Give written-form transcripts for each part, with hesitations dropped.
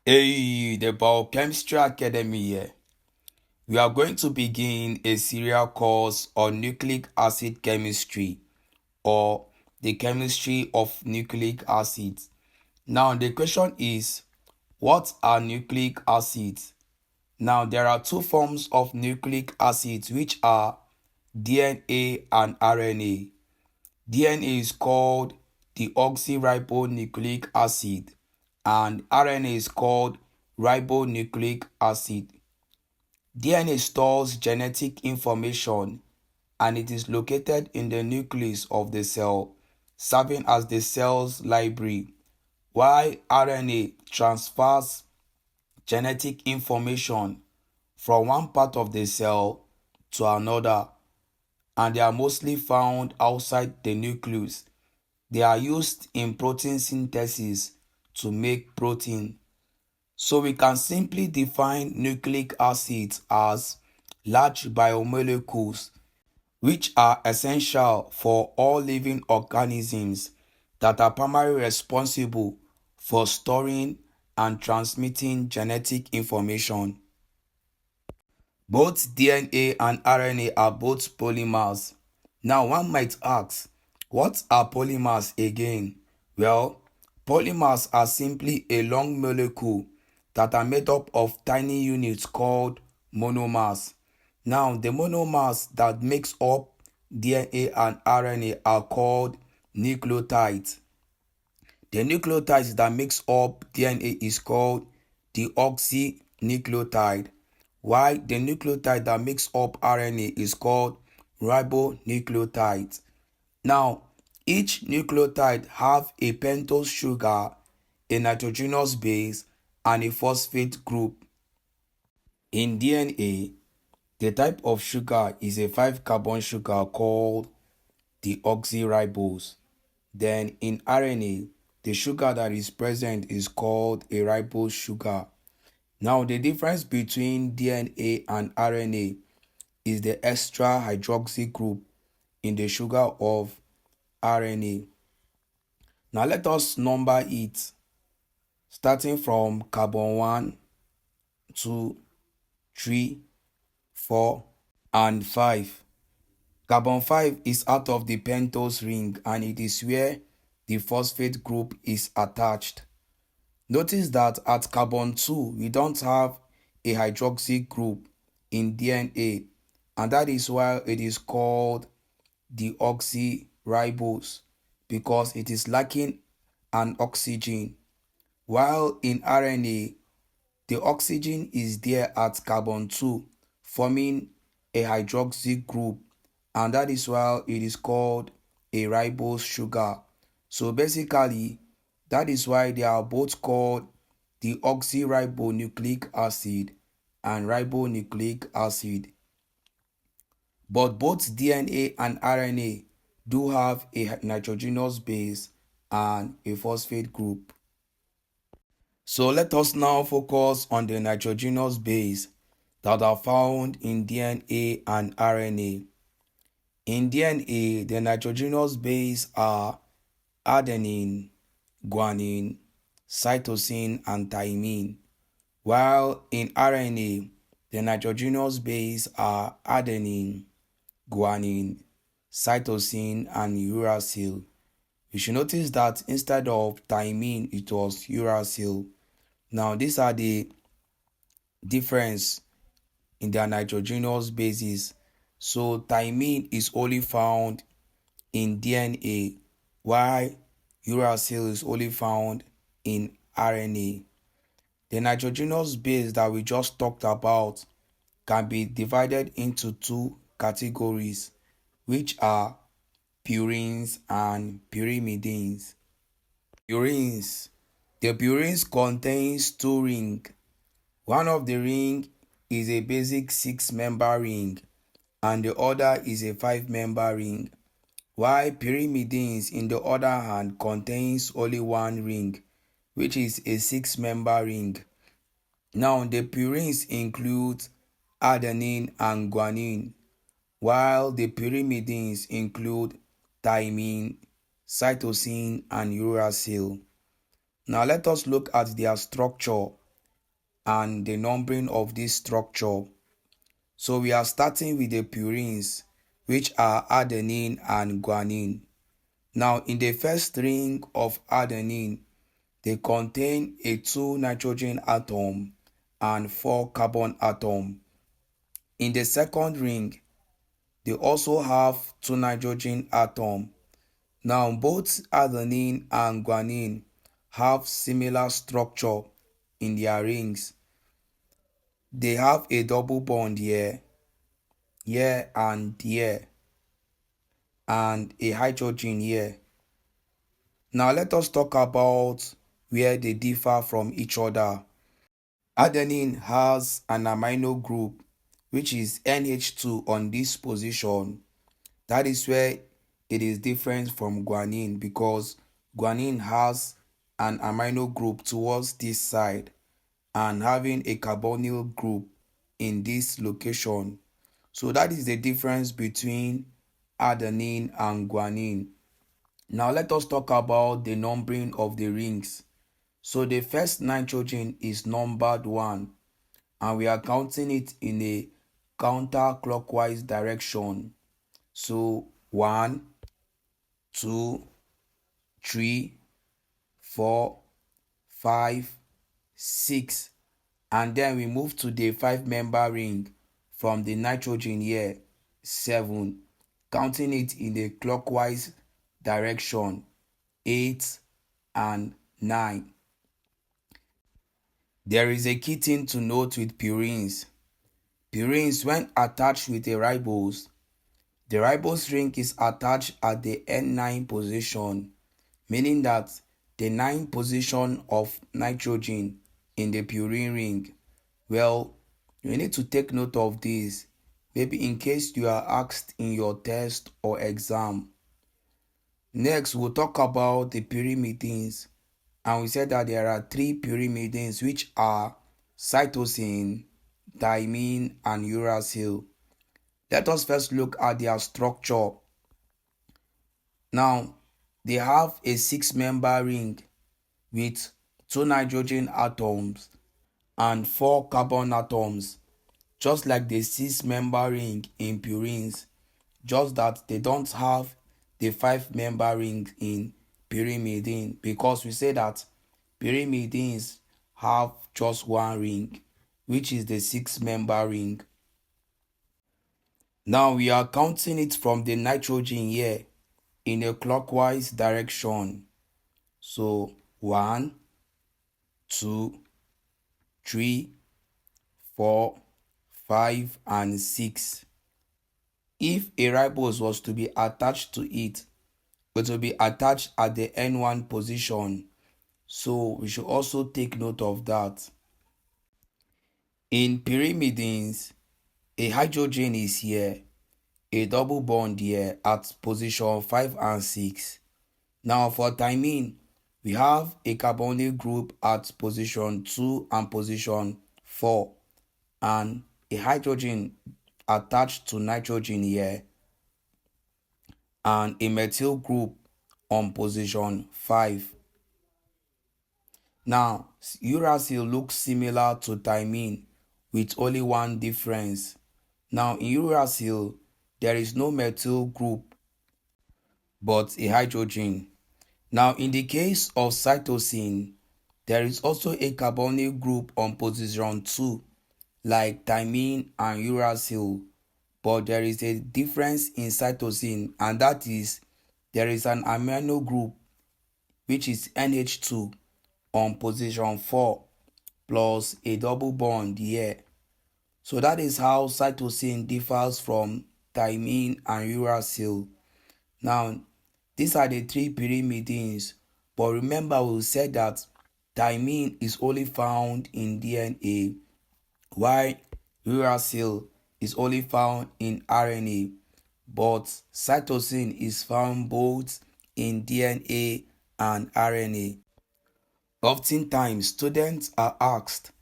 Hey, the Biochemistry Academy here. We are going to begin a serial course on nucleic acid chemistry or the chemistry of nucleic acids. Now, the question is, what are nucleic acids? Now, there are two forms of nucleic acids which are DNA and RNA. DNA is called deoxyribonucleic acid and RNA is called ribonucleic acid. DNA stores genetic information and it is located in the nucleus of the cell, serving as the cell's library, while RNA transfers genetic information from one part of the cell to another, and they are mostly found outside the nucleus. They are used in protein synthesis to make protein. So we can simply define nucleic acids as large biomolecules which are essential for all living organisms that are primarily responsible for storing and transmitting genetic information. Both DNA and RNA are both polymers. Now one might ask, what are polymers again? Well, polymers are simply a long molecule that are made up of tiny units called monomers. Now the monomers that makes up DNA and RNA are called nucleotides. The nucleotides that makes up DNA is called deoxynucleotide, while the nucleotide that makes up RNA is called ribonucleotide. Now, each nucleotide have a pentose sugar, a nitrogenous base, and a phosphate group. In DNA, the type of sugar is a 5-carbon sugar called deoxyribose. Then in RNA, the sugar that is present is called a ribose sugar. Now the difference between DNA and RNA is the extra hydroxy group in the sugar of RNA. Now let us number it starting from carbon 1, 2, 3, 4, and 5. Carbon 5 is out of the pentose ring and it is where the phosphate group is attached. Notice that at carbon 2 we don't have a hydroxy group in DNA, and that is why it is called deoxyribose, because it is lacking an oxygen, while in RNA the oxygen is there at carbon 2 forming a hydroxy group, and that is why it is called a ribose sugar. So basically that is why they are both called deoxyribonucleic acid and ribonucleic acid. But both DNA and RNA do have a nitrogenous base and a phosphate group. So let us now focus on the nitrogenous base that are found in DNA and RNA. In DNA, the nitrogenous base are adenine, guanine, cytosine, and thymine, while in RNA, the nitrogenous base are adenine, guanine, cytosine, and uracil. You should notice that instead of thymine, it was uracil. Now, these are the difference in their nitrogenous bases. So, thymine is only found in DNA, while uracil is only found in RNA. The nitrogenous base that we just talked about can be divided into two categories, which are purines and pyrimidines. Purines. The purines contains two rings. One of the ring is a basic 6-member ring and the other is a 5-member ring, while pyrimidines in the other hand contains only one ring, which is a 6-member ring. Now the purines include adenine and guanine, while the pyrimidines include thymine, cytosine, and uracil. Now let us look at their structure and the numbering of this structure. So we are starting with the purines, which are adenine and guanine. Now in the first ring of adenine, they contain a 2 nitrogen atom and 4 carbon atom. In the second ring, they also have 2 nitrogen atom. Now both adenine and guanine have similar structure in their rings. They have a double bond here, here and here, and a hydrogen here. Now let us talk about where they differ from each other. Adenine has an amino group which is NH2 on this position. That is where it is different from guanine, because guanine has an amino group towards this side and having a carbonyl group in this location. So that is the difference between adenine and guanine. Now let us talk about the numbering of the rings. So the first nitrogen is numbered 1, and we are counting it in a counterclockwise direction. So 1, 2, 3, 4, 5, 6, and then we move to the 5-member ring from the nitrogen here, 7, counting it in a clockwise direction, 8 and 9. There is a key thing to note with purines. Purines, when attached with a ribose, the ribose ring is attached at the N9 position, meaning that the 9th position of nitrogen in the purine ring. Well, you need to take note of this, maybe in case you are asked in your test or exam. Next, we'll talk about the pyrimidines, and we said that there are 3 pyrimidines, which are cytosine, thymine, and uracil. Let us first look at their structure. Now, they have a 6-member ring with 2 nitrogen atoms and 4 carbon atoms, just like the 6-member ring in purines, just that they don't have the 5-member ring in pyrimidine, because we say that pyrimidines have just one ring, which is the 6-member ring. Now we are counting it from the nitrogen here in a clockwise direction. So 1, 2, 3, 4, 5, and 6. If a ribose was to be attached to it, it will be attached at the N1 position. So we should also take note of that. In pyrimidines, a hydrogen is here, a double bond here at position 5 and 6. Now for thymine, we have a carbonyl group at position 2 and position 4, and a hydrogen attached to nitrogen here, and a methyl group on position 5. Now, uracil looks similar to thymine with only one difference. Now, in uracil, there is no methyl group but a hydrogen. Now, in the case of cytosine, there is also a carbonyl group on position 2, like thymine and uracil, but there is a difference in cytosine, and that is there is an amino group which is NH2 on position 4 plus a double bond here. So that is how cytosine differs from thymine and uracil. Now, these are the 3 pyrimidines, but remember we said that thymine is only found in DNA, while uracil is only found in RNA, but cytosine is found both in DNA and RNA. Oftentimes, students are asked,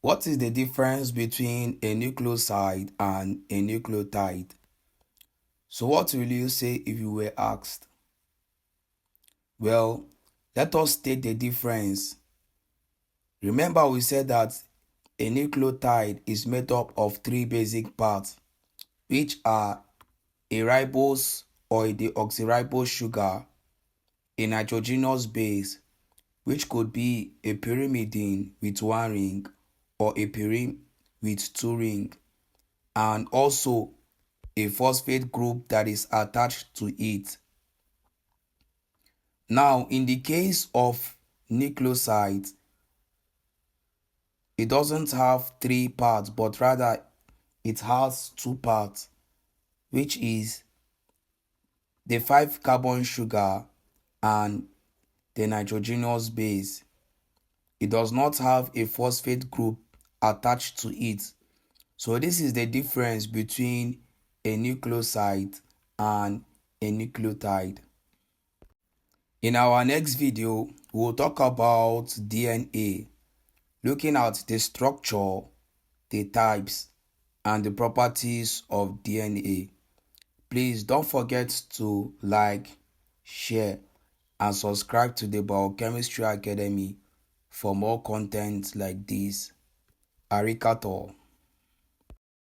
what is the difference between a nucleoside and a nucleotide? So what will you say if you were asked? Well, let us state the difference. Remember we said that A nucleotide is made up of three basic parts, which are a ribose or a deoxyribose sugar, a nitrogenous base, which could be a pyrimidine with one ring or a purine with two rings, and also a phosphate group that is attached to it. Now, in the case of nucleosides, it doesn't have three parts, but rather it has two parts, which is the 5 carbon sugar and the nitrogenous base. It does not have a phosphate group attached to it. So this is the difference between a nucleoside and a nucleotide. In our next video, we'll talk about DNA, looking at the structure, the types, and the properties of DNA. Please don't forget to like, share, and subscribe to the Biochemistry Academy for more content like this. Arigato.